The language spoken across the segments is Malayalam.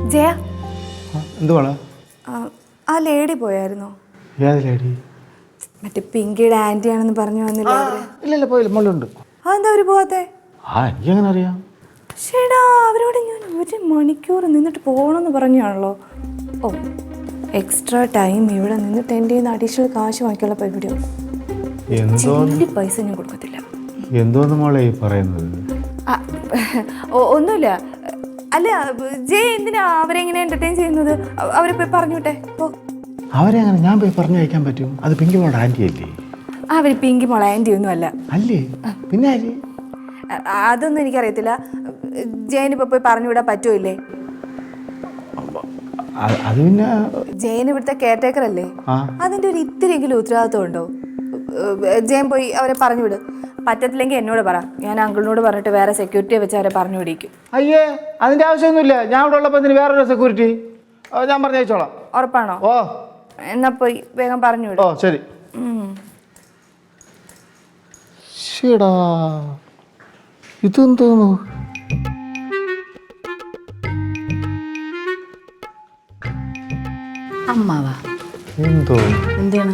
ജയ, എന്തുവാണ്? ആ ലേഡി പോയായിരുന്നോ? ഏത് ലേഡി? മറ്റേ പിങ്കിയുടെ ആന്റി ആണെന്ന് പറഞ്ഞു വന്നില്ല? ഇല്ല പോയില്ല, മോളുണ്ട്. അതെന്താ അവര് പോവാത്തെ? എനിക്കെങ്ങനെ അറിയാം? ഷേടാ, അവരോട് ഞാൻ 1 മണിക്കൂർ നിന്നിട്ട് പോകണമെന്ന് പറഞ്ഞാണല്ലോ. ഓ, എക്സ്ട്രാ ടൈം ഇവിടെ നിന്നിട്ട് എൻ്റെ അഡീഷണൽ കാശ് വാങ്ങിക്കാനുള്ള പരിപാടിയോ? ചില്ലി പൈസ ഞാൻ കൊടുക്കത്തില്ല. എന്തോന്ന് മോളെ ഈ പറയുന്നത്? ഒന്നുമില്ല. അല്ല, ജയ എന്തിനാ അവരെങ്ങനെ എന്റർടൈൻ ചെയ്യുന്നത്? അവരെ പോയി പറഞ്ഞു വിട്ടെ. അവരെ അങ്ങനെ ഞാൻ പോയി പറഞ്ഞു വയ്ക്കാൻ പറ്റും? അത് പിങ്കി മോളുടെ ആന്റി അല്ലേ? അവർ പിങ്കി മോളെ ആന്റി ഒന്നും അല്ല. അല്ലേ? പിന്നെ ആര്? അതൊന്നും എനിക്കറിയത്തില്ല. ജയനിപ്പോ പോയി പറഞ്ഞു വിടാൻ പറ്റുമോ ഇല്ലേ? അത് പിന്നെ ജയൻ ഇവിടുത്തെ കെയർടേക്കർ അല്ലേ? അതിന്റെ ഒരു ഇത്തിരിയെങ്കിലും ഉത്തരവാദിത്വം ഉണ്ടോ? ജയൻ പോയി അവരെ പറഞ്ഞു വിട്. പറ്റത്തില്ലെങ്കിൽ എന്നോട് പറ, ഞാൻ അങ്കിളിനോട് പറഞ്ഞിട്ട് വേറെ സെക്യൂരിറ്റിയെ വെച്ച് അവരെ പറഞ്ഞു വിടിക്കും. അയ്യേ, അതിന്റെ ആവശ്യമൊന്നുമില്ല. ഞാൻ ഇവിടെ ഉള്ളപ്പോൾ വേറൊരു സെക്യൂരിറ്റി ഞാൻ പറഞ്ഞയച്ചോളാം. ഉറപ്പാണോ? ഓ, എന്നാ പോയി വേഗം പറഞ്ഞു വിടും. ഓ ശരി. ശരിടാ, ഇതെന്തോന്നു? അമ്മാവാ എന്തോ എന്താണ്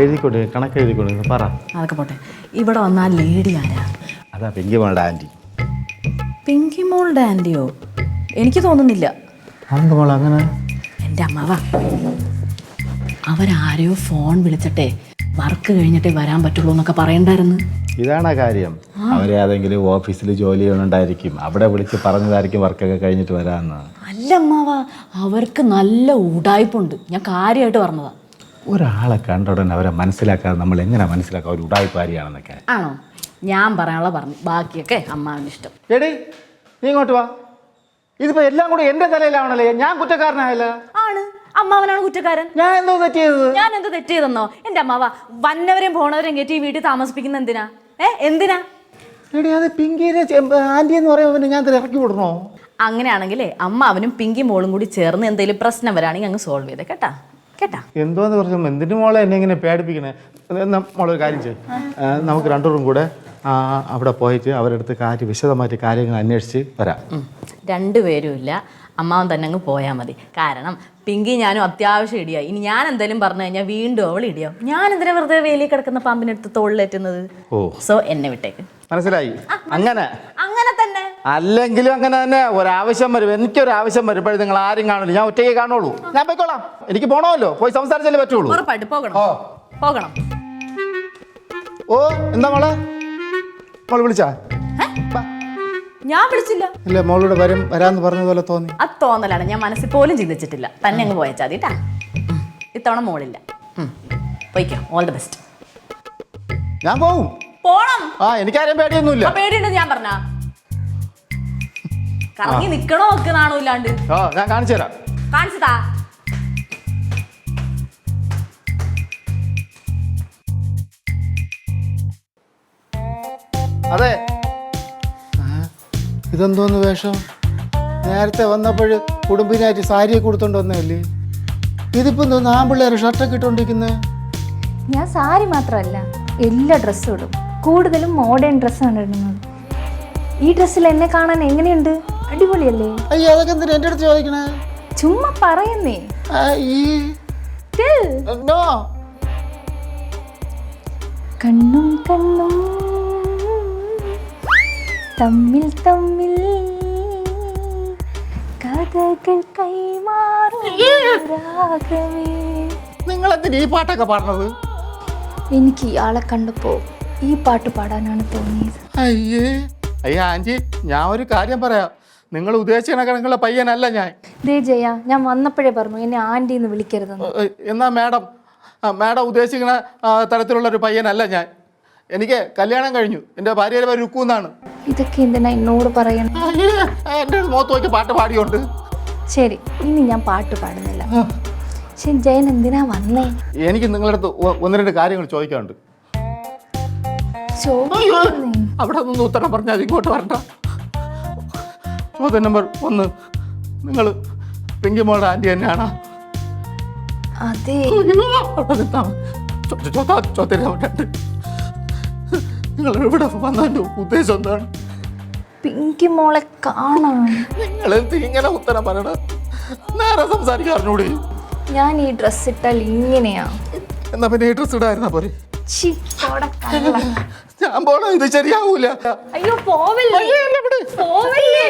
എഴുതിക്കൊണ്ട് കണക്ക് എഴുതിക്കൊണ്ട് പറ. അതൊക്കെ പോട്ടെ, ഇവിടെ വന്ന ആ ലേഡി ആരാ? അതാ പിങ്കി മോളുടെ ആന്റി. പിങ്കി മോളുടെ ആന്റിയോ? എനിക്ക് തോന്നുന്നില്ല. മോൾ അങ്ങനെ? എൻ്റെ അമ്മാവാ, അവരാരെയോ ഫോൺ വിളിച്ചിട്ടെ വർക്ക് കഴിഞ്ഞിട്ടേ വരാൻ പറ്റുള്ളൂ എന്നൊക്കെ പറയണ്ടായിരുന്നു. ഇതാണ് കാര്യം. അവരെ ഏതെങ്കിലും ഓഫീസിൽ ജോലി ചെയ്യണുണ്ടായിരിക്കും, അവിടെ വിളിച്ച് പറഞ്ഞതായിരിക്കും വർക്കൊക്കെ കഴിഞ്ഞിട്ട് വരാമെന്ന്. അല്ല അമ്മാവാ, അവർക്ക് നല്ല ഉടായ്പുണ്ട്. ഞാൻ കാര്യമായിട്ട് പറഞ്ഞതാ. ഒരാളെ കണ്ട ഉടനെ അവരെ മനസ്സിലാക്കാതെ നമ്മൾ എങ്ങനെ മനസ്സിലാക്കാം ഒരു ഉടായ്പാരിയാണെന്നൊക്കെ? ആണോ? ഞാൻ പറയാനുള്ള പറഞ്ഞു, ബാക്കിയൊക്കെ അമ്മാവിന് ഇഷ്ടം. എടി, നീ ഇങ്ങോട്ട് വാ. ഇതിപ്പോ എല്ലാം കൂടി എന്റെ തലയിലാവണല്ലേ? ഞാൻ കുറ്റക്കാരനായല്ല? ആണ്, അമ്മാവനാണ് കുറ്റക്കാരൻ. ഞാൻ എന്തോ തെറ്റ് ചെയ്തത്? ഞാൻ എന്തോ തെറ്റ് ചെയ്തെന്നോ? എൻ്റെ അമ്മാവ വന്നവരെയും പോണവരെയും കയറ്റി വീട്ടിൽ താമസിപ്പിക്കുന്ന എന്തിനാ? എന്തിനാ? എടി, അത് പിങ്കിയുടെ ആന്റി എന്ന് പറയുമ്പോൾ ഞാൻ ഇറക്കി വിടണോ? അങ്ങനെയാണെങ്കിലേ അമ്മാവനും പിങ്കി മോളും കൂടി ചേർന്ന് എന്തെങ്കിലും പ്രശ്നം വരാണെങ്കിൽ അങ്ങ് സോൾവ് ചെയ്തേ. കേട്ടാ കേട്ടാ? എന്തോന്ന് പറഞ്ഞു? എന്തിനു മോളെ എന്നെ ഇങ്ങനെ പേടിപ്പിക്കണേ? മോളൊരു കാര്യം ചെയ്യും, നമുക്ക് രണ്ടുപേരും കൂടെ അവിടെ പോയിട്ട് അവരുടെ വിശദമായിട്ട് കാര്യങ്ങൾ അന്വേഷിച്ച് വരാം. രണ്ടുപേരും ഇല്ല, അമ്മാവൻ തന്നെ അങ്ങ് പോയാൽ മതി. കാരണം പിങ്കി ഞാനും അത്യാവശ്യം ഇടിയായി. ഇനി ഞാൻ എന്തെങ്കിലും പറഞ്ഞു കഴിഞ്ഞാൽ വീണ്ടും അവൾ ഇടിയാവും. ഞാൻ എന്തിനാ വെറുതെ വേലി കിടക്കുന്ന പാമ്പിനെടുത്ത് തോളിലേറ്റുന്നത്? സോ എന്നെ വിട്ടേക്ക്. മനസ്സിലായി? അങ്ങനെ അങ്ങനെ തന്നെ. അല്ലെങ്കിലും അങ്ങനെ തന്നെ. ഒരാവശ്യം വരും, എനിക്കൊരാവശ്യം വരുമ്പോഴും നിങ്ങൾ ആരും കാണില്ല, ഞാൻ ഒറ്റയ്ക്ക് കാണുള്ളൂ. ഞാൻ പോയിക്കോളാം, എനിക്ക് പോണമല്ലോ. പോയി സംസാരിച്ചാലേ പറ്റുള്ളൂ. ഉറപ്പായിട്ട് പോകണം. പോകണം. ഓ, എന്താ മോളെ? മോള് വിളിച്ചാ? ഞാൻ വിളിച്ചില്ല. ഇല്ല, മോളോട് വരാന്ന് പറഞ്ഞതുപോലെ തോന്നി. അത് തോന്നലാണ്, ഞാൻ മനസ്സിൽ പോലും ചിന്തിച്ചിട്ടില്ല. തന്നെ അങ്ങ് പോയച്ചാ മതി. ഇത്തവണ മോളില്ല. പോയിക്കോ, ഓൾ ദി ബെസ്റ്റ്. ഞാൻ പോവും. പോണം. എനിക്കാരും പേടിയൊന്നുമില്ല. പേടിയുണ്ടെന്ന് ഞാൻ പറഞ്ഞ കറങ്ങി നിക്കണോ ഒക്കെ നാണോ ഇല്ലാണ്ട്. ഞാൻ കാണിച്ചു തരാം. കാണിച്ചതാ. അതെ, ഇതെന്തോന്ന് വേഷം? നേരത്തെ വന്നപ്പോൾ കുടുംബിനായിട്ട് സാരിയെ കൊടുത്തോണ്ട് വന്നതല്ലേ? ഇതിപ്പോ എന്തോന്ന് ആമ്പിള്ളേരെ ഷർട്ടൊക്കെ ഇട്ടോണ്ടിരിക്കുന്നത്? ഞാൻ സാരി മാത്രമല്ല, എല്ലാ ഡ്രസ്സും ഇടും. കൂടുതലും മോഡേൺ ഡ്രസ്സാണ് ഇടുന്നത്. ഈ ഡ്രസ്സിൽ എന്നെ കാണാൻ എങ്ങനെയുണ്ട്? അടിപൊളിയല്ലേ? അയ്യോ, അതൊക്കെ എന്തിനാ എൻ്റെ അടുത്ത് ചോദിക്കണേ? ചുമ്മാ പറയുന്നേ. കണ്ണും കണ്ണും തമ്മിൽ തമ്മിൽ കഥകൾ കൈമാറും. നിങ്ങൾ എന്തിനാ ഈ പാട്ടൊക്കെ പാടുന്നത്? എനിക്ക് ഇയാളെ കണ്ടപ്പോ ഈ പാട്ട് പാടാനാണ് തോന്നിയത്. അയ്യേ ആന്റി, ഞാൻ ഒരു കാര്യം പറയാം. നിങ്ങൾ ഉദ്ദേശിക്കുന്ന കണക്കുള്ള പയ്യനല്ല ഞാൻ. ജയ, ഞാൻ വന്നപ്പോഴേ പറഞ്ഞു എന്നെ ആന്റി എന്ന് വിളിക്കരുതെന്ന്. എന്നാ മാഡം ഉദ്ദേശിക്കുന്ന തരത്തിലുള്ളൊരു പയ്യനല്ല ഞാൻ. എനിക്ക് കല്യാണം കഴിഞ്ഞു. എൻ്റെ ഭാര്യയുടെ പേര് രുക്കു എന്നാണ്. ഇതൊക്കെ എന്തിനാ എന്നോട് പറയണം? എൻ്റെ മുഖത്ത് നോക്കി പാട്ട് പാടിയോണ്ട്. ശരി, ഇനി ഞാൻ പാട്ട് പാടുന്നില്ല. ശരി, ജയൻ എന്തിനാ വന്നേ? എനിക്ക് നിങ്ങളുടെ അടുത്ത് 1-2 കാര്യങ്ങൾ ചോദിക്കാനുണ്ട്. അവിടെ നിന്ന് ഉത്തരം പറഞ്ഞാൽ ഇങ്ങോട്ട് വരണ്ട. ചോദ്യം നമ്പർ 1, നിങ്ങൾ പിങ്കി മോളുടെ ആന്റി തന്നെയാണോ? അതെ. ചോദ്യം നമ്പർ 2, നിങ്ങൾ ഇവിടെ വന്നതിൻ്റെ ഉദ്ദേശം എന്താണ്? പിങ്കി മോളെ കാണാൻ. നിങ്ങൾ ഇങ്ങനെ ഉത്തരം പറയണം. നേരെ സംസാരിക്കാറിനൂടെ. ഞാൻ ഈ ഡ്രസ് ഇട്ടാൽ ഇങ്ങനെയാ. എന്നാ പിന്നെ ഈ ഡ്രസ് ഇടായിരുന്നാ പോരെ. ഛി, പോടാ കള്ള. ഞാൻ പോണ ഇത് ശരിയാവൂല. അയ്യോ പോവല്ലേ, പോവല്ലേ.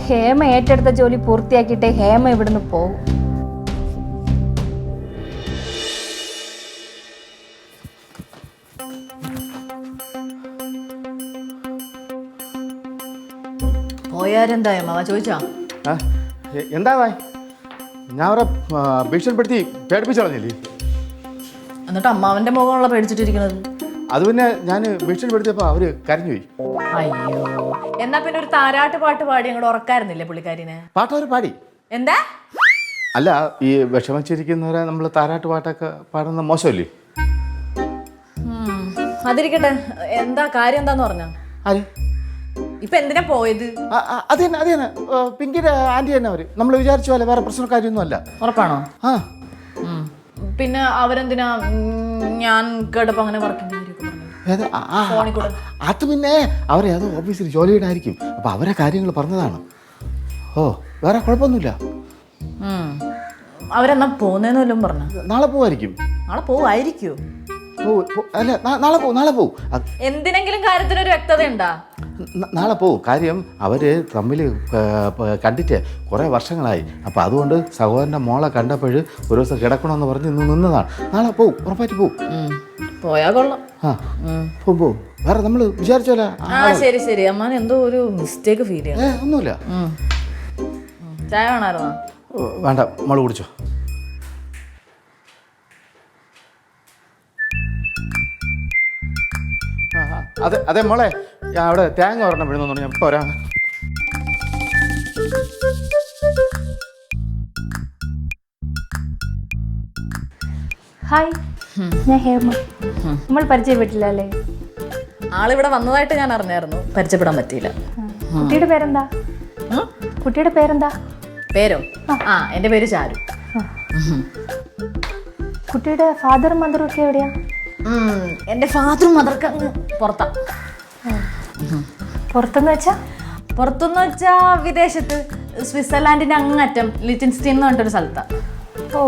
ഹേമ ഏറ്റെടുത്ത ജോലി പൂർത്തിയാക്കിയിട്ടേ ഹേമ ഇവിടുന്ന് പോകും. പോയാരെന്താ അമ്മാവ ചോദിച്ചാ? എന്താ ഞാൻ അവരെ ഭീഷണിപ്പെടുത്തി പേടിപ്പിച്ചു കളഞ്ഞില്ലേ? എന്നിട്ട് അമ്മാവന്റെ മുഖമുള്ള പേടിച്ചിട്ടിരിക്കുന്നത്. അത് പിന്നെ ഞാൻ ഭീഷണിപ്പെടുത്തിയപ്പോൾ അവര് കരഞ്ഞുപോയി. അയ്യോ, എന്നാ പിന്നെ ഒരു താരാട്ട് പാട്ട് പാടി അങ്ങോട്ട് ഉറക്കായിരുന്നില്ലേ പുള്ളിക്കാരിനെ? പാട്ട് അവർ പാടി. എന്താ? അല്ല, ഈ വിഷമിച്ചിരിക്കുന്നവരെ നമ്മൾ താരാട്ട് പാട്ടൊക്കെ പാടുന്ന മോശമല്ലേ? അതിരിക്കട്ടെ, എന്താ കാര്യം എന്താന്ന് പറഞ്ഞ? ആര്? ഇപ്പൊ എന്തിനാ പോയത്? അത് തന്നെ പിങ്കിയുടെ ആന്റി തന്നെ അവര്. നമ്മൾ വിചാരിച്ച പോലെ വേറെ പ്രശ്നക്കാരൊന്നും അല്ല. ഉറപ്പാണോ? ആ പിന്നെ അവരെന്തിനാ ഞാൻ കേട്ടപ്പോ അങ്ങനെ വർക്കിന്റെ ഫോണിൽ കൂടെ? അത് പിന്നെ അവരെ അത് ഓഫീസിൽ ജോലിയുടെ ആയിരിക്കും. അപ്പൊ അവരെ കാര്യങ്ങൾ പറഞ്ഞതാണ്. ഓ, വേറെ കുഴപ്പമൊന്നുമില്ല. അവരെന്നാ പോന്നേന്ന് വല്ലതും പറഞ്ഞ? നാളെ പോവായിരിക്കും. നാളെ പോവായിരിക്കോ? അല്ല, നാളെ പോവും. എന്തിനെങ്കിലും കാര്യത്തിനൊരു വ്യക്തത ഉണ്ടാ? നാളെ പോവും. കാര്യം അവര് തമ്മിൽ കണ്ടിട്ട് കുറേ വർഷങ്ങളായി. അപ്പം അതുകൊണ്ട് സഹോദരൻ്റെ മോളെ കണ്ടപ്പോൾ ഒരു ദിവസം കിടക്കണമെന്ന് പറഞ്ഞ് നിന്നതാണ്. നാളെ പോവും, ഉറപ്പായിട്ട് പോവും. പോയാ കൊള്ളാം. ആ പോവും. വേറെ നമ്മൾ വിചാരിച്ചോല. ശരി ശരി. അമ്മ എന്തോ ഒരു മിസ്റ്റേക്ക് ഫീൽ ചെയ്യാം. ഒന്നുമില്ല. ചായ വേണമായിരുന്നോ? വേണ്ട, മോള് കുടിച്ചോ. അതെ മോളെ, ഞാൻ അവിടെ തേങ്ങ ഒരെണ്ണം വിഴുന്നു. ഞാൻ പോരാ. ഹായ്, ഞാൻ ഹേമ. നമ്മൾ പരിചയപ്പെട്ടില്ല അല്ലേ? ആളിവിടെ വന്നതായിട്ട് ഞാൻ അറിഞ്ഞായിരുന്നു, പരിചയപ്പെടാൻ പറ്റിയില്ല. കുട്ടിയുടെ പേരെന്താ? കുട്ടിയുടെ പേരെന്താ? പേരോ? എന്റെ പേര് ചാരു. കുട്ടിയുടെ ഫാദറും മദറും ഒക്കെ എവിടെയാ? എന്റെ ഫാദറും മദർക്ക് പുറത്താ. പുറത്തെന്ന് വെച്ചാ? പുറത്തുനിന്ന് വെച്ചാ വിദേശത്ത്, സ്വിറ്റ്സർലാൻഡിന്റെ അങ്ങറ്റം ലിറ്റിൻസ്റ്റീൻ എന്ന് പറഞ്ഞിട്ടൊരു സ്ഥലത്താ. ഓ,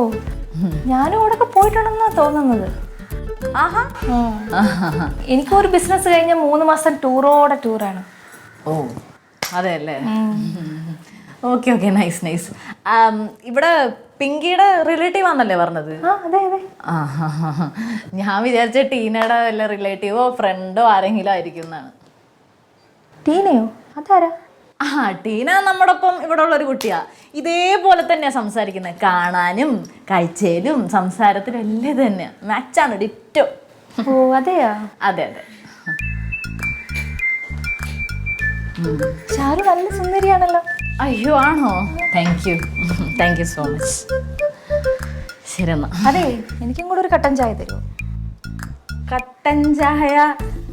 ഞാനും അവിടെ പോയിട്ടുണ്ടെന്നാ തോന്നുന്നത്. ആഹാ. എനിക്കൊരു ബിസിനസ് കഴിഞ്ഞ 3 മാസം ടൂറാണ്. ഓ അതെ അല്ലേ? Okay okay, nice nice. ഇവിടെ പിങ്കിയുടെ റിലേറ്റീവ് ആണല്ലേ പറഞ്ഞത്? അതെ അതെ. ഞാൻ വിചാരിച്ച ടീനയുടെ വല്ല റിലേറ്റീവോ ഫ്രണ്ടോ ആരെങ്കിലും ആയിരിക്കും എന്നാണ്. ടീനയോ? അതാരാ? ടീന നമ്മുടെ ഒപ്പം ഇവിടെ ഉള്ളൊരു കുട്ടിയാ. ഇതേപോലെ തന്നെയാ സംസാരിക്കുന്നത്. കാണാനും കാഴ്ചയിലും സംസാരത്തിലും എല്ലാം ഇത് തന്നെയാ. മാച്ചാണ്, ഡിറ്റോ. ഓ അതെയാ? അതെ അതെ. ചാരു നല്ല സുന്ദരിയാണല്ലോ. അയ്യോ ആണോ? Thank you so much. ശരി എന്നാ. അതെ, എനിക്കും കൂടെ ഒരു കട്ടൻ ചായ തരുമോ? കട്ടൻ ചായ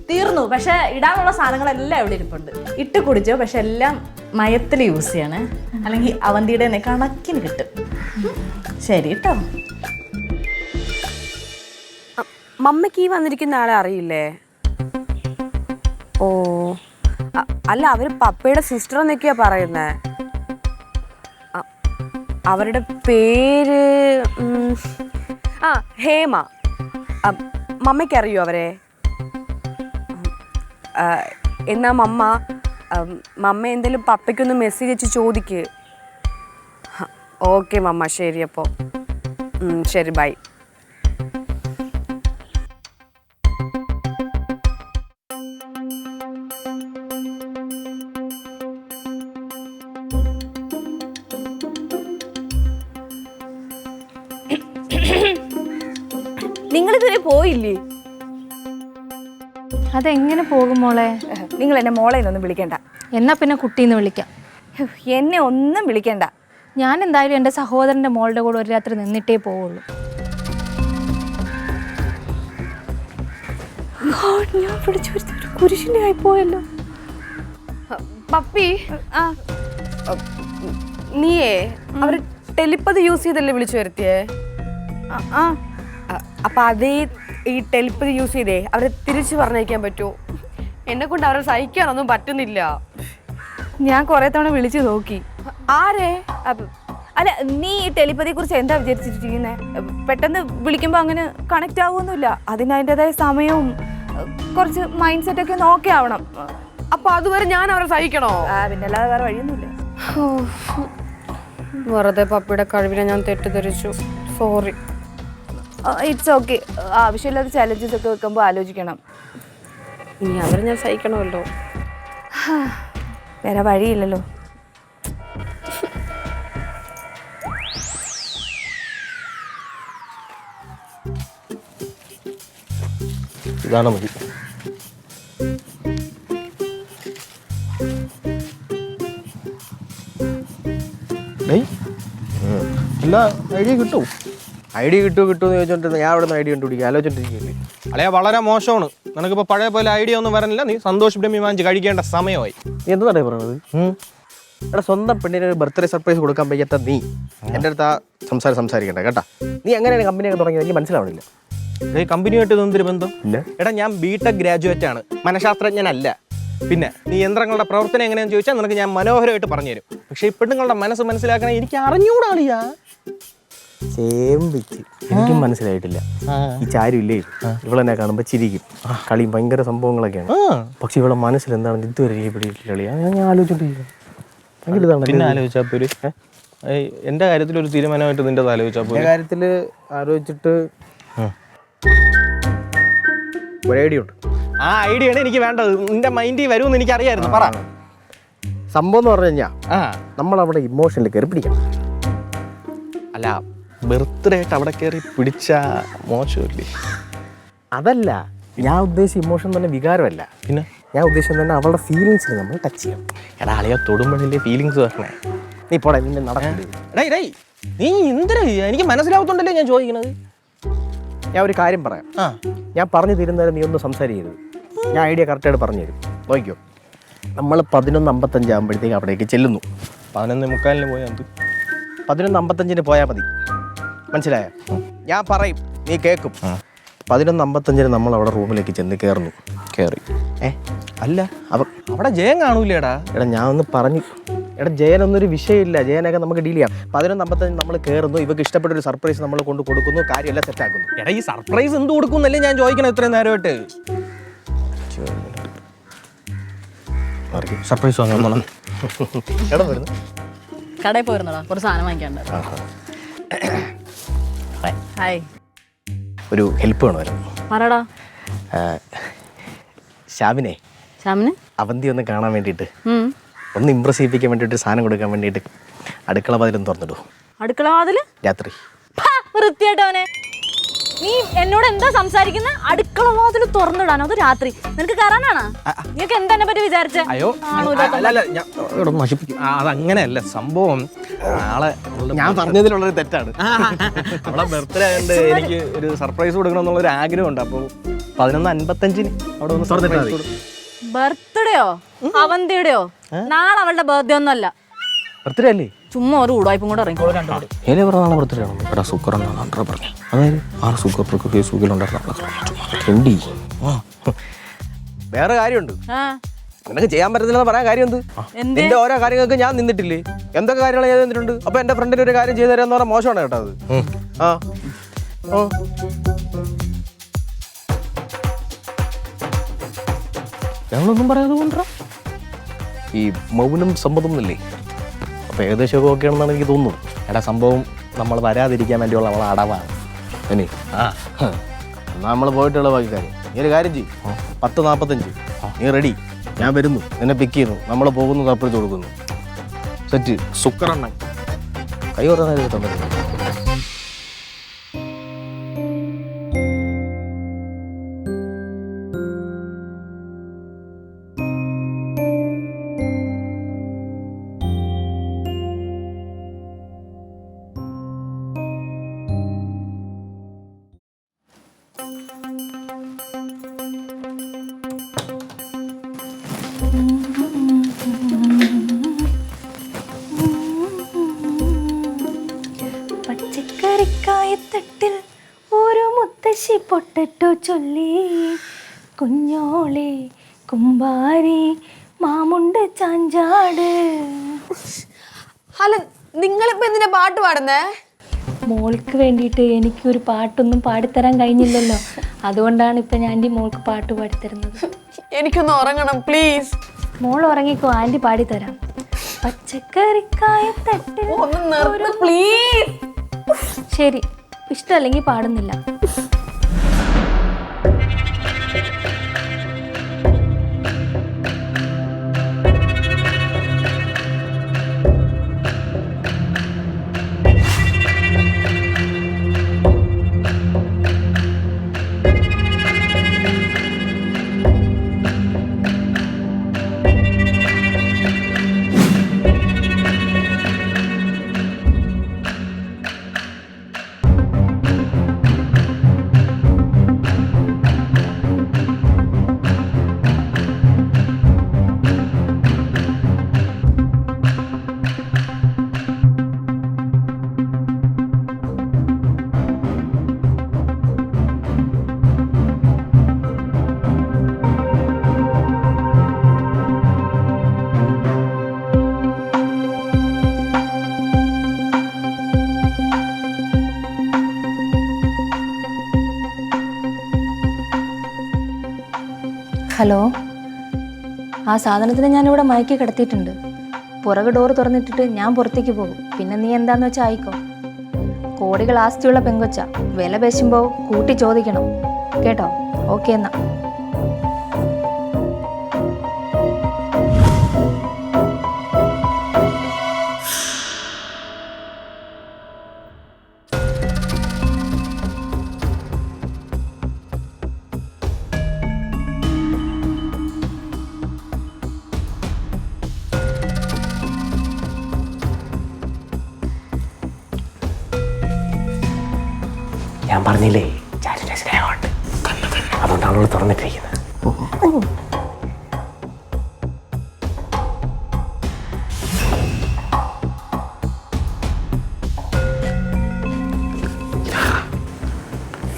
തീർന്നു, പക്ഷെ ഇടാനുള്ള സാധനങ്ങളെല്ലാം ഇവിടെ ഇരിപ്പുണ്ട്. ഇട്ട് കുടിച്ചോ, പക്ഷെ എല്ലാം മയത്തിൽ യൂസ് ചെയ്യണേ, അല്ലെങ്കിൽ അവന്തിയുടെ തന്നെ കണക്കിന് കിട്ടും. ശരി കേട്ടോ. മമ്മയ്ക്ക് ഈ വന്നിരിക്കുന്ന ആളെ അറിയില്ലേ? ഓ അല്ല, അവര് പപ്പയുടെ സിസ്റ്റർ എന്നൊക്കെയാ പറയുന്നേ. അവരുടെ പേര് ഹേമ. മമ്മയ്ക്കറിയോ അവരെ? എന്നാ മമ്മ എന്തെങ്കിലും പപ്പയ്ക്കൊന്ന് മെസ്സേജ് അയച്ച് ചോദിക്ക്. ഓക്കെ മമ്മ, ശരി. അപ്പോൾ ശരി, ബൈ. നിങ്ങളിതുവരെ പോയില്ലേ? അതെങ്ങനെ പോകും മോളെ? നിങ്ങൾ എന്നെ മോളെ ഒന്നും വിളിക്കണ്ട. എന്നാ പിന്നെ കുട്ടീന്ന് വിളിക്കാം. എന്നെ ഒന്നും വിളിക്കണ്ട. ഞാൻ എന്തായാലും എൻ്റെ സഹോദരൻ്റെ മോളുടെ കൂടെ ഒരു രാത്രി നിന്നിട്ടേ പോവുള്ളൂ. ഞാൻ പിടിച്ചു ഒരു കുരിശിനെ ആയി പോയല്ലോ. പപ്പി, നീയേ അവര് ടെലിപ്പതി യൂസ് ചെയ്തല്ലേ വിളിച്ചു വരുത്തിയേ? അപ്പൊ അതേ ഈ ടെലിപ്പതി യൂസ് ചെയ്തേ അവരെ തിരിച്ചു പറഞ്ഞയക്കാൻ പറ്റുമോ? എന്നെ കൊണ്ട് അവരെ സഹിക്കാനൊന്നും പറ്റുന്നില്ല. ഞാൻ കുറെ തവണ വിളിച്ചു നോക്കി. ആരെ? അല്ല, നീ ഈ ടെലിപ്പതിയെ കുറിച്ച് എന്താ വിചാരിച്ചിരിക്കുന്നത്? പെട്ടെന്ന് വിളിക്കുമ്പോൾ അങ്ങനെ കണക്റ്റ് ആവുമൊന്നുമില്ല. അതിന് അതിൻ്റെതായ സമയവും കുറച്ച് മൈൻഡ് സെറ്റ് ഒക്കെ നോക്കി ആവണം. അപ്പൊ അതുവരെ ഞാൻ അവരെ സഹിക്കണോ? പിന്നെ അല്ലാതെ വേറെ വഴിയൊന്നുമില്ല. വെറുതെ പപ്പിയുടെ കഴിവിനെ ഞാൻ തെറ്റിദ്ധരിച്ചു. സോറി. It's okay. ആവശ്യമില്ലാത്ത ചാലഞ്ചസ് ഒക്കെ വെക്കുമ്പോൾ ആലോചിക്കണം. ഇനി അവരെ ഞാൻ സഹിക്കണമല്ലോ. വേറെ വഴിയില്ലല്ലോ. ഇതാണ് മതി. എല്ലാ ഐഡിയ കിട്ടും. ഐഡിയ കിട്ടുമെന്ന് ചോദിച്ചോണ്ടിരുന്ന ഞാൻ അവിടെ നിന്ന് ഐഡിയ കണ്ടുപിടിക്കുക ആലോചിച്ചോണ്ടിരിക്കുകയല്ലേ. അല്ലെ വളരെ മോശമാണ്. നിനക്കിപ്പോൾ പഴയ പോലെ ഐഡിയ ഒന്നും വരണില്ല. നീ സന്തോഷ് ബ്രഹ്മി വാങ്ങിച്ച് കഴിക്കേണ്ട സമയമായി. നീ എന്താണ് പറയണത്? എടാ, സ്വന്തം പെണ്ണിന് ഒരു ബർത്ത്ഡേ സർപ്രൈസ് കൊടുക്കാൻ വയ്യാത്ത നീ എൻ്റെ അടുത്ത് ആ സംസാരിക്കണ്ട കേട്ടാ. നീ എങ്ങനെയാണ് കമ്പനിയൊക്കെ തുടങ്ങിയത് എനിക്ക് മനസ്സിലാവണില്ല. ഈ കമ്പനിയായിട്ട് എന്തൊരു ബന്ധം? ഇല്ല. എടാ, ഞാൻ ബിടെക് ഗ്രാജുവേറ്റ് ആണ്, മനഃശാസ്ത്രജ്ഞനല്ല. പിന്നെ നീ യന്ത്രങ്ങളുടെ പ്രവർത്തനം എങ്ങനെയാണെന്ന് ചോദിച്ചാൽ നിനക്ക് ഞാൻ മനോഹരമായിട്ട് പറഞ്ഞുതരും. പക്ഷേ ഈ പെണ്ണുങ്ങളുടെ മനസ്സ് മനസ്സിലാക്കണേ എനിക്ക് അറിഞ്ഞൂടാളിയാ. ചേമ്പിച്ച് എനിക്കും മനസ്സിലായിട്ടില്ല. ഈ ചാരുമില്ലേ, ഇവളെന്നെ കാണുമ്പോൾ ചിരിക്കും, കളിയും ഭയങ്കര സംഭവങ്ങളൊക്കെയാണ്. പക്ഷെ ഇവളെ മനസ്സിൽ എന്താണെന്ന് ഇതുവരെ എനിക്ക് പിടിയിട്ടില്ല. ഞാൻ ആലോചിച്ചോണ്ടിരിക്കും. പിന്നെ ആലോചിച്ചാൽ പോര്. എൻ്റെ കാര്യത്തിൽ ഒരു തീരുമാനമായിട്ട് നിൻ്റെ ആലോചിച്ചാൽ പോര്. കാര്യത്തിൽ ആലോചിച്ചിട്ട് ഒരു ഐഡിയ ഉണ്ട്. ആ ഐഡിയയാണ് എനിക്ക് വേണ്ടത്. നിന്റെ മൈൻഡിൽ വരുമെന്ന് എനിക്ക് അറിയായിരുന്നു. പറ. സംഭവം എന്ന് പറഞ്ഞു കഴിഞ്ഞാൽ നമ്മളവിടെ ഇമോഷനിൽ കയറി പിടിക്കണം. അല്ല, ബർത്ത്ഡേ ആയിട്ട് അവിടെ കയറി പിടിച്ച മോശമില്ലേ? അതല്ല ഞാൻ ഉദ്ദേശിച്ച ഇമോഷൻ തന്നെ വികാരമല്ല. പിന്നെ ഞാൻ ഉദ്ദേശിച്ചത് തന്നെ അവളുടെ ഫീലിങ്സിൽ നമ്മൾ ടച്ച് ചെയ്യണം. എടാ, അളിയാ തൊടുമ്പോഴല്ലേ ഫീലിങ്സ് വരണേ. നീ പോടാ, നിന്നെ നടക്കണ്ടേ. നീ എന്തിനാ എനിക്ക് മനസ്സിലാവത്തോണ്ടല്ലേ ഞാൻ ചോദിക്കണത്. ഞാൻ ഒരു കാര്യം പറയാം. ഞാൻ പറഞ്ഞു തരുന്നേരം നീ ഒന്ന് സംസാരിക്കരുത്. ഞാൻ ഐഡിയ കറക്റ്റായിട്ട് പറഞ്ഞു തരും. നോക്കിയോ, നമ്മൾ 11:55 ആകുമ്പോഴത്തേക്ക് അവിടേക്ക് ചെല്ലുന്നു. 11:45 പോയാൽ എന്ത്? 11:55 പോയാൽ മതി. മനസ്സിലായോ? ഞാൻ പറയും, നീ കേൾക്കും. 11:55 നമ്മൾ അവിടെ റൂമിലേക്ക് ചെന്ന് കയറി. അല്ല, അവിടെ ജയം കാണൂലേടാ. എടാ, ഞാൻ ഒന്ന് പറഞ്ഞു. എടാ, ജയനൊന്നൊരു വിഷയമില്ല. ജയനൊക്കെ നമുക്ക് ഡീൽ ചെയ്യാം. 11:55 നമ്മൾ കയറുന്നു. ഇവർക്ക് ഇഷ്ടപ്പെട്ട ഒരു സർപ്രൈസ് നമ്മൾ കൊണ്ട് കൊടുക്കുന്നു. കാര്യമെല്ലാം സെറ്റാക്കുന്നു. എടാ, ഈ സർപ്രൈസ് എന്ത് കൊടുക്കുന്നല്ലേ ഞാൻ ചോദിക്കണം ഇത്രയും നേരമായിട്ട്. സർപ്രൈസ് വാങ്ങാൻ പോണം. എടാ, വരുന്നു. കടയിൽ പോയിരുന്നടാ, കുറച്ച് സാധനം വാങ്ങിക്കാണ്ട്. ഹായ്. ഒരു ഹെൽപ്പ് വേണമായിരുന്നു. പറടാ. ഷാമിനെ അവന്തി ഒന്ന് കാണാൻ വേണ്ടിയിട്ട്, ഒന്ന് ഇമ്പ്രസ് ചെയ്യിപ്പിക്കാൻ വേണ്ടിയിട്ട് സാധനം കൊടുക്കാൻ വേണ്ടിയിട്ട് അടുക്കള വാതിലൊന്ന് തുറന്നിടൂ. അടുക്കള വാതില് രാത്രി വൃത്തിയായിട്ടവനെ. നീ എന്നോട് എന്താ സംസാരിക്കുന്ന? അടുക്കള വാതിൽ തുറന്നിടാനോ? അത് രാത്രി നിനക്ക് കയറാനാണ്? നീക്ക് എന്താ എന്നെ പറ്റി വിചാരിച്ചേ? അയ്യോ, അതങ്ങനെയല്ല സംഭവം. നാളെ ഞാൻ പറഞ്ഞതിലുള്ളൊരു തെറ്റാണ്. അവളെ ബർത്ത്ഡേ ആയതുകൊണ്ട് എനിക്ക് ഒരു സർപ്രൈസ് കൊടുക്കണം എന്നുള്ളൊരു ആഗ്രഹമുണ്ട്. അപ്പോൾ 11:55 അവിടെ ഒന്ന് സർപ്രൈസ് കൊടുക്കും. ബർത്ത്ഡേയോ അവന്തിയുടെയോ? നാളെ അവളുടെ ബർത്ത്ഡേ ഒന്നും അല്ല. ബർത്ത്ഡേ അല്ലേ? ചുമ്മാ ഒരു ഉടായ്പും കൂടെ ഇറങ്ങിക്കോളൂ രണ്ടുകൂടി. ഏലേ പറഞ്ഞ നാളെ ബർത്ത്ഡേ ആണോ? എടാ, സുക്കർ എന്നാണ് പറഞ്ഞു. അതായത് 6 സുഖ സുഖിലുണ്ടായിരുന്നു. വേറെ കാര്യമുണ്ട്. നിനക്ക് ചെയ്യാൻ പറ്റത്തില്ലെന്ന് പറയാൻ കാര്യം എന്ത്? നിന്റെ ഓരോ കാര്യങ്ങൾക്ക് ഞാൻ നിന്നിട്ടില്ലേ? എന്തൊക്കെ കാര്യങ്ങൾ ഞാൻ നിന്നിട്ടുണ്ട്. അപ്പൊ എന്റെ ഫ്രണ്ടിന് ഒരു കാര്യം ചെയ്തു തരാന്ന് പറഞ്ഞാൽ മോശമാണ് കേട്ടോ അത്. ഞങ്ങളൊന്നും പറയാതെ കൊണ്ടുവരാം. ഈ മൗനം സമ്മതം എന്നല്ലേ? അപ്പൊ ഏകദേശമൊക്കെ ഓക്കെ ആണെന്നാണ് എനിക്ക് തോന്നുന്നത്. എടാ, സംഭവം നമ്മൾ വരാതിരിക്കാൻ വേണ്ടിയുള്ള അവളെ അടവാണ്. ഇനി എന്നാ നമ്മൾ പോയിട്ടുള്ള ബാക്കി കാര്യം. നീ ഒരു കാര്യം ചെയ്യും. 10:45 നീ റെഡി. ഞാൻ വരുന്നു, നിന്നെ പിക്ക് ചെയ്യുന്നു, നമ്മൾ പോകുന്നു, സർപ്രൈസ് കൊടുക്കുന്നു. സെറ്റ്. സുക്കറണ്ണൻ കൈ പറഞ്ഞ തന്നിട്ടുണ്ട്. പച്ചക്കറിക്കായത്തട്ടിൽ ഒരു മുത്തശ്ശി പൊട്ടറ്റോ ചൊല്ലി, കുഞ്ഞോളെ കുമ്പാരി മാമുണ്ട് ചാഞ്ചാട്. അല്ല നിങ്ങളിപ്പോ എന്തിനാ പാട്ട് പാടുന്നേ? മോൾക്ക് വേണ്ടിയിട്ട് എനിക്കൊരു പാട്ടൊന്നും പാടിത്തരാൻ കഴിഞ്ഞില്ലല്ലോ, അതുകൊണ്ടാണ് ഇപ്പം ഞാൻ ആൻറ്റി മോൾക്ക് പാട്ട് പാടിത്തരുന്നത്. എനിക്കൊന്ന് ഉറങ്ങണം പ്ലീസ്. മോൾ ഉറങ്ങിക്കോ, ആൻറ്റി പാടിത്തരാം. പച്ചക്കറിക്കായ തട്ട്. ഒന്ന് നിർത്ത് പ്ലീസ്. ശരി, ഇഷ്ടമല്ലെങ്കിൽ പാടുന്നില്ല. ഹലോ, ആ സാധനത്തിന് ഞാനിവിടെ മയക്കി കിടത്തിയിട്ടുണ്ട്. പുറകെ ഡോറ് തുറന്നിട്ടിട്ട് ഞാൻ പുറത്തേക്ക് പോകും. പിന്നെ നീ എന്താന്ന് വെച്ചാൽ ആയിക്കോ. കോടികൾ ആസ്തിയുള്ള പെങ്കൊച്ച, വില പേശുമ്പോൾ കൂട്ടി ചോദിക്കണം കേട്ടോ. ഓക്കെ എന്നാ. ഞാൻ പറഞ്ഞില്ലേ ചാരിയുടെ സ്നേഹമുണ്ട്, അതുകൊണ്ടാണ് അവൾ തുറന്നിട്ടിരിക്കുന്നത്.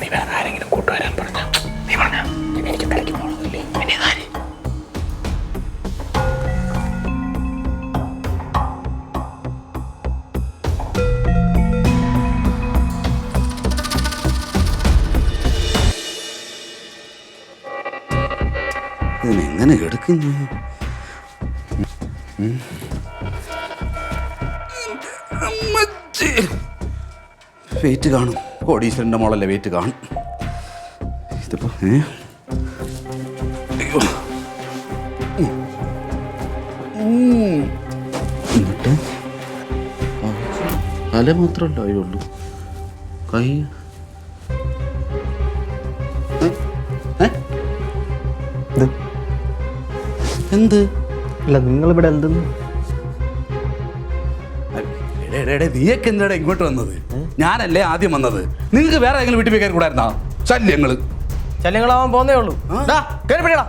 നീ വേറെ ആരെങ്കിലും കൂട്ടുവരാൻ പറഞ്ഞ നീ പറഞ്ഞ എനിക്ക് തിരക്കി പോകണമെന്നില്ലേ? എന്നെ കാര്യം ഇതിനെങ്ങനെ എടുക്കുന്നു? വെയിറ്റ് കാണും, കോടീശ്വരൻ്റെ മോളല്ലേ, വെയിറ്റ് കാണും. ഇതിപ്പോ അയ്യോ, എന്നിട്ട് തല മാത്രമല്ല അതിലുള്ളൂ, കൈ എന്ത്? അല്ല നിങ്ങളിവിടെ എന്തെന്ന്? നീയൊക്കെ എന്താടാ ഇങ്ങോട്ട് വന്നത്? ഞാനല്ലേ ആദ്യം വന്നത്. നിങ്ങൾക്ക് വേറെ ഏതെങ്കിലും വീട്ടിൽ പോയി കയറി കൂടായിരുന്നോ? ശല്യങ്ങളാവാൻ പോന്നേ ഉള്ളൂ. കേറി പിടിക്കടാ.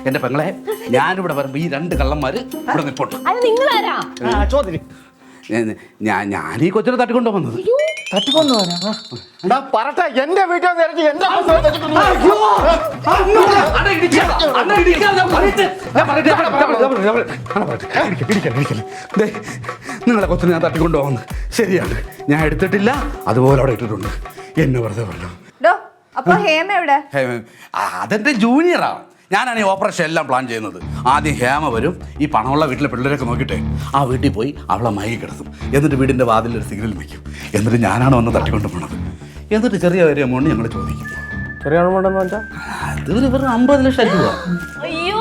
എന്റെ പെങ്ങളെ, ഞാനിവിടെ വരുമ്പോ ഈ രണ്ട് കള്ളന്മാര് ഇവിടെ നിൽപ്പുണ്ട്. ഞാൻ ഈ കൊച്ചിനെ തട്ടിക്കൊണ്ടു വന്നത്. പറട്ടെ, എന്റെ വീട്ടിൽ നിങ്ങളെ കൊച്ചിനെ ഞാൻ തട്ടിക്കൊണ്ടു പോകുന്നത് ശരിയാണ്. ഞാൻ എടുത്തിട്ടില്ല, അതുപോലെ അവിടെ ഇട്ടിട്ടുണ്ട്. എന്നെ വെറുതെ പറഞ്ഞു. അപ്പൊ ഹേമ എവിടെ? അതെന്റെ ജൂനിയറാ. ഞാനാണ് ഈ ഓപ്പറേഷൻ എല്ലാം പ്ലാൻ ചെയ്യുന്നത്. ആദ്യം ഹേമ വരും, ഈ പണമുള്ള വീട്ടിലെ പിള്ളേരൊക്കെ നോക്കിയിട്ടേ ആ വീട്ടിൽ പോയി അവളെ മയക്കി കിടത്തും. എന്നിട്ട് വീടിൻ്റെ വാതിലൊരു സിഗ്നൽ വയ്ക്കും. എന്നിട്ട് ഞാനാണ് വന്ന് തട്ടിക്കൊണ്ട് പോണത്. എന്നിട്ട് ചെറിയ ഒരു എമൗണ്ട് ഞങ്ങൾ ചോദിക്കും. ചെറിയ എമൗണ്ടെന്ന് വെച്ചാൽ അത് വെറും 50 ലക്ഷം രൂപ. അയ്യോ,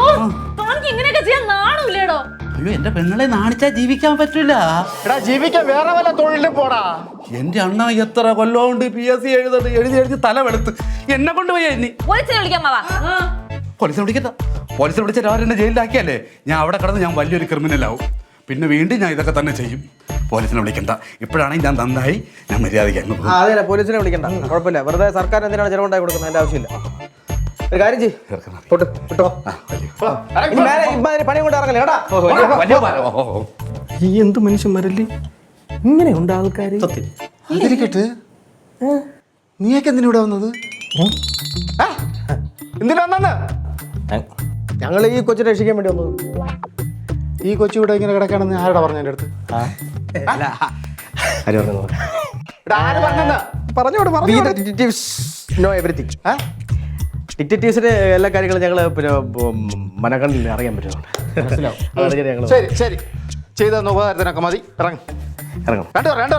ഇങ്ങനെയൊക്കെ ചെയ്യാൻ നാണമില്ലേടോ? അയ്യോ, എന്റെ പെങ്ങളെ നാണിച്ചാൽ ജീവിക്കാൻ പറ്റൂല. ജീവിക്കാൻ വേറെ വല്ല തൊഴിലും പോടാ. എന്റെ അണ്ണ എത്ര കൊല്ലമുണ്ട് PSC എഴുതി തല വെളുത്ത് എന്നെ കൊണ്ടുപോയി. പോലീസിനെ വിളിക്കാൻ മാവാ. പോലീസിനെ വിളിക്കണ്ട. പോലീസിനെ വിളിച്ച രാവിലെ എന്നെ ജയിലിലാക്കിയല്ലേ, ഞാൻ അവിടെ കിടന്ന് ഞാൻ വലിയൊരു ക്രിമിനലാവും. പിന്നെ വീണ്ടും ഞാൻ ഇതൊക്കെ തന്നെ ചെയ്യും. പോലീസിനെ വിളിക്കണ്ട. ഇപ്പോഴാണെങ്കിൽ ഞാൻ നന്നായി, ഞാൻ മര്യാദയ്ക്ക് അങ്ങ് പോകും. അതെ പോലീസിനെ വിളിക്കണ്ട, കുഴപ്പമില്ല. വെറുതെ സർക്കാർ എന്തിനാണ് ചിലവുണ്ടായി കൊടുക്കുന്നത്? അതിന്റെ ആവശ്യമില്ല. ഒരു കാര്യം ചെയ്യ്, പോട്ട് വിട്ടോ. പണി കൊണ്ട് ഇറങ്ങല്ലേ കേട്ടാ. ഈ എന്ത് മനുഷ്യന്മാരല്ലേ ഇങ്ങനെയുണ്ട് ആൾക്കാർ. അതിരിക്കട്ടെ, നീയൊക്കെ എന്തിനാ ഇവിടെ വന്നത്? എന്തിനാ വന്നെന്ന്? ഞങ്ങൾ ഈ കൊച്ചിനെ രക്ഷിക്കാൻ വേണ്ടി വന്നത്. ഈ കൊച്ചു ഇവിടെ ഇങ്ങനെ കിടക്കാണെന്ന് ആരോടാ പറഞ്ഞു എൻ്റെ അടുത്ത്? ഡിറ്റക്റ്റീവ്സിന്റെ എല്ലാ കാര്യങ്ങളും ഞങ്ങൾ പിന്നെ മനക്കണ്ണിൽ അറിയാൻ പറ്റുന്നുണ്ട്. മനസ്സിലാവും. ശരി ശരി, ചെയ്ത ഉപകാരത്തിനൊക്കെ മതി. ഇറങ്ങും ഇറങ്ങും.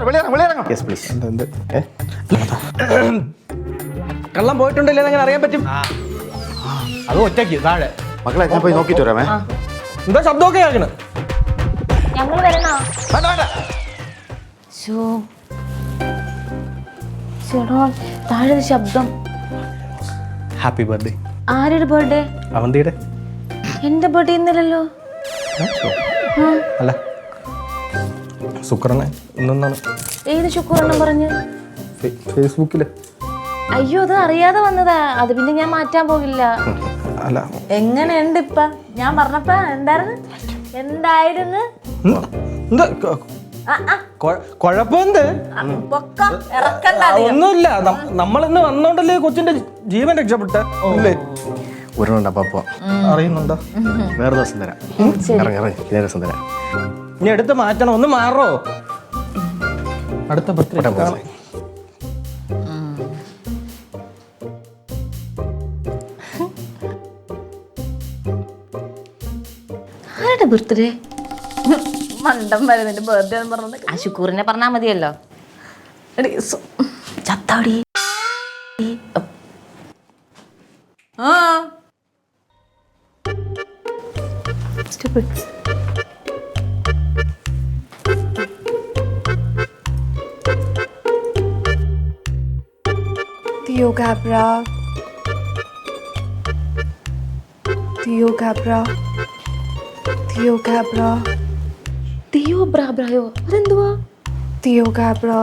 വെളിയിറങ്ങും. Yes please. കള്ളം പോയിട്ടുണ്ടല്ലോ അങ്ങനെ അറിയാൻ പറ്റും. അത് ഒറ്റയ്ക്ക് താഴെ. മക്കളെ ഞാൻ പോയി നോക്കിയിട്ട് വരാമേ. എന്താ ശബ്ദമൊക്കെ കേൾക്കണം? ഞങ്ങൾ വരണോ? ചേട്ടാ താഴെ ഒരു ശബ്ദം. Happy birthday. ആരുടെ ബർത്ത്ഡേ? അവന്തിയുടെ. എന്റെ ബർത്ത്ഡേ ഇന്നലല്ലോ. അല്ല ശുക്രനെ ഇന്നാണ്. ഏത് ശുക്രനും പറഞ്ഞ്? ഫേസ്ബുക്കില്. അയ്യോ അത് അറിയാതെ വന്നതാ. അത് പിന്നെ ഞാൻ മാറ്റാൻ പോകില്ല. അല്ല എങ്ങനെയുണ്ട് ഇപ്പ? ഞാൻ പറഞ്ഞപ്പോ എന്തായിരുന്നു? എന്താ കുഴപ്പമെന്ത്? പൊക്കം ഇറക്കണ്ട. ഒന്നുമില്ല. നമ്മളിന്ന് വന്നോണ്ടല്ലേ കൊച്ചിന്റെ ജീവൻ രക്ഷപ്പെട്ട അല്ലേ? ഒരെണ്ണം പപ്പ അറിയുന്നുണ്ടോ? വേറെ ദിവസം തരാം. ഇറങ്ങി ഇതേ ദിവസം തരാം. ഇനി എടുത്ത് മാറ്റണം. ഒന്ന് മാറോ? അടുത്ത ബർത്ത്ഡേ. ആരുടെ ബർത്ത്ഡേ? മണ്ടം വരെ നിന്റെ ബർത്ത്ഡേ എന്ന് പറഞ്ഞത്. ആ ശുക്കൂറിനെ പറഞ്ഞാ മതിയല്ലോ. ചത്താടി. Theo Gabra. Theo Gabra. Theo Gabra. Theo ബ്രാബ്രായോ? അതെന്തുവാ? Theo Gabra.